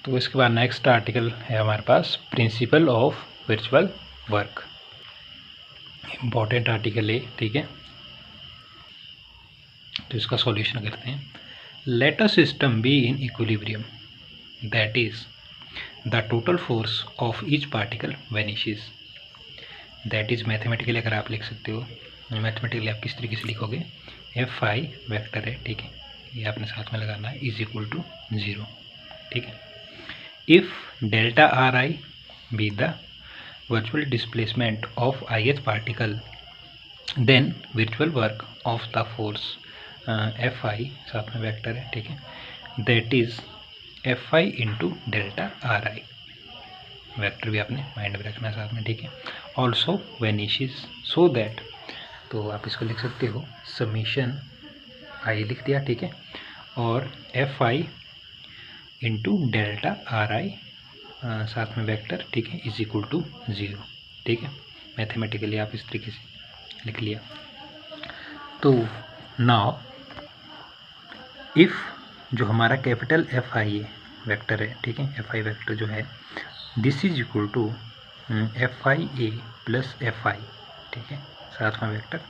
तो इसके बाद नेक्स्ट आर्टिकल है हमारे पास principle of virtual work. Important article है, ठीक है। तो इसका सॉल्यूशन करते हैं। Let a system be in equilibrium, that is the total force of each particle vanishes. That is mathematically अगर आप लिख सकते हो, मैथमेटिकली आप किस तरीके से लिखोगे, एफ आई वैक्टर है, ठीक है, ये आपने साथ में लगाना है, इज इक्वल टू 0, ठीक है। If delta R I be the virtual displacement of ith particle, then virtual work of the force Fi, साथ में वेक्टर है, ठीक है, that is Fi into delta are I. Vector भी आपने माइंड में रखना साथ में, ठीक है। ऑल्सो वेनिशेस सो दैट, तो आप इसको लिख सकते हो समीशन आई लिख दिया, ठीक है, और Fi इंटू डेल्टा आर आई साथ में वेक्टर, ठीक है, इज इक्वल टू 0, ठीक है। मैथमेटिकली आप इस तरीके से लिख लिया। तो नाउ इफ़ जो हमारा कैपिटल एफ आई है वेक्टर है, ठीक है, एफ आई वेक्टर जो है, this is equal to F I A plus F I, ठीक है, साथ में वेक्टर।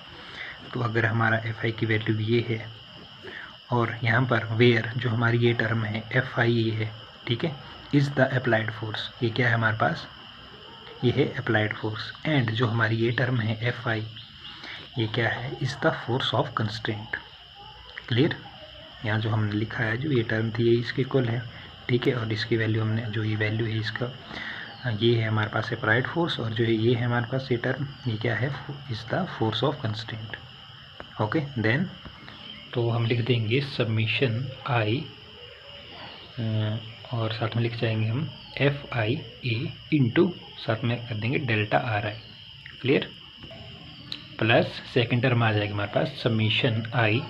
तो अगर हमारा एफ आई की वैल्यू ये है और यहाँ पर वेयर जो हमारी ये टर्म है एफ आई ए है, ठीक है, इज़ द अप्लाइड फोर्स, ये क्या है हमारे पास, ये है अप्लाइड फोर्स। एंड जो हमारी ये टर्म है एफ आई, ये क्या है, is the force of constraint. Clear, यहाँ जो हमने लिखा है, जो ये टर्म थी ये इसके इक्वल है, ठीक है, और इसकी वैल्यू हमने, जो ये वैल्यू है इसका, ये है हमारे पास अप्लाइड फोर्स, और जो ये है हमारे पास ये टर्म, ये क्या है, is the force of constraint. Okay, then तो हम लिख देंगे सबमिशन आई और साथ में लिख जाएंगे हम एफ आई ए इंटू साथ में कर देंगे delta are i. Clear, plus second term आ जाएगी हमारे पास समीशन आई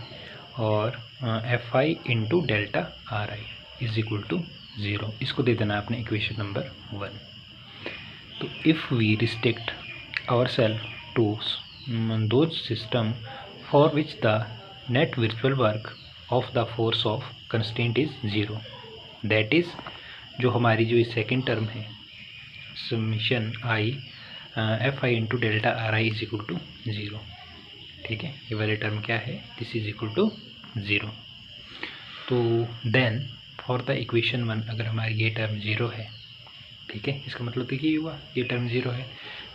और F i into delta are I is equal to 0। इसको दे देना आपने इक्वेशन नंबर 1। तो if we restrict our self to those system for which the net virtual work of the force of constant is 0, that is जो हमारी जो second term है summation I F i into delta are I is equal to 0, ठीक है, ये वाली term क्या है, दिस इज इक्वल टू 0। तो देन फॉर द इक्वेशन 1, अगर हमारी ये टर्म 0 है, ठीक है, इसका मतलब देखिए ये हुआ, ये टर्म 0 है,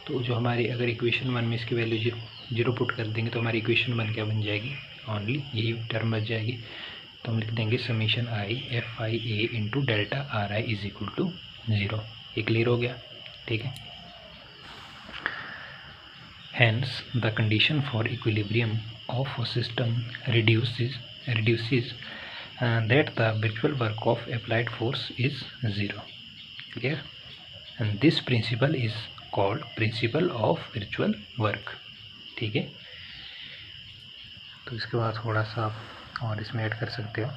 तो जो हमारी अगर इक्वेशन 1 में इसकी वैल्यू 0 पुट कर देंगे तो हमारी इक्वेशन 1 क्या बन जाएगी, ओनली यही टर्म बच जाएगी। तो हम लिख देंगे summation I F I A into delta are I is equal to 0। ये क्लियर हो गया, ठीक है। Hence, the condition for equilibrium of a system reduces that the virtual work of applied force is 0. Clear? And this principle is called principle of virtual work. ठीक है, तो इसके बाद थोड़ा सा आप और इसमें ऐड कर सकते हो।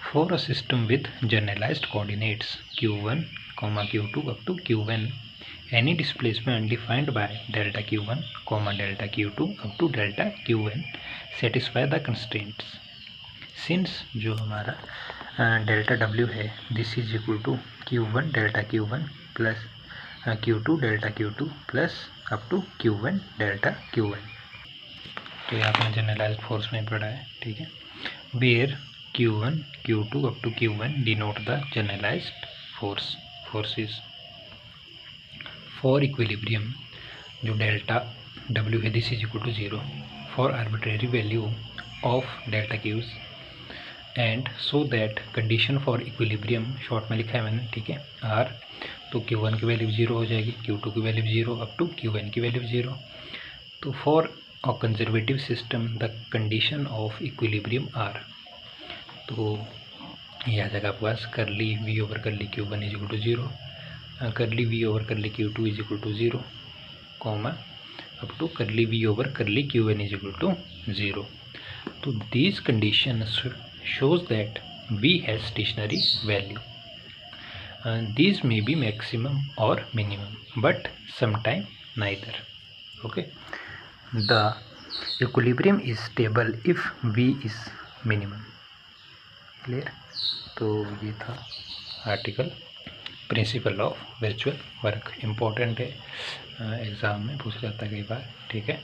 For a system with generalized coordinates q1, q2 up to qn, any displacement defined by delta q1, delta q2 up to delta qn satisfy the constraints. Since जो हमारा डेल्टा w है, this is equal to q1 delta q1 plus q2 delta q2 plus up to q1 delta qn। तो ये आपने generalised force में पढ़ा है, ठीक है, where q1 q2 up to q1 denote the generalized forces। For equilibrium जो delta W है, this is equal to 0 for arbitrary value of delta q's and so that condition for equilibrium short में लिखा है मैंने, ठीक है, are, तो Q1 की वैल्यू 0 हो जाएगी, Q2 की वैल्यू 0 अप टू Qn की वैल्यू 0। तो for a conservative system the condition of equilibrium are, तो यह आ जाएगा आपके पास करली वी ओवर करली Q1 इज इक्वल टू 0, करली V over curly Q2 is equal to 0, comma up to curly V over curly Qn is equal to 0। तो these condition shows that V has stationary value. These may be maximum or minimum, but sometime neither. Okay. The equilibrium is stable if V is minimum. Clear? तो ये था article principal of virtual work, important है, exam में पूछा जाता है कई बार, ठीक है।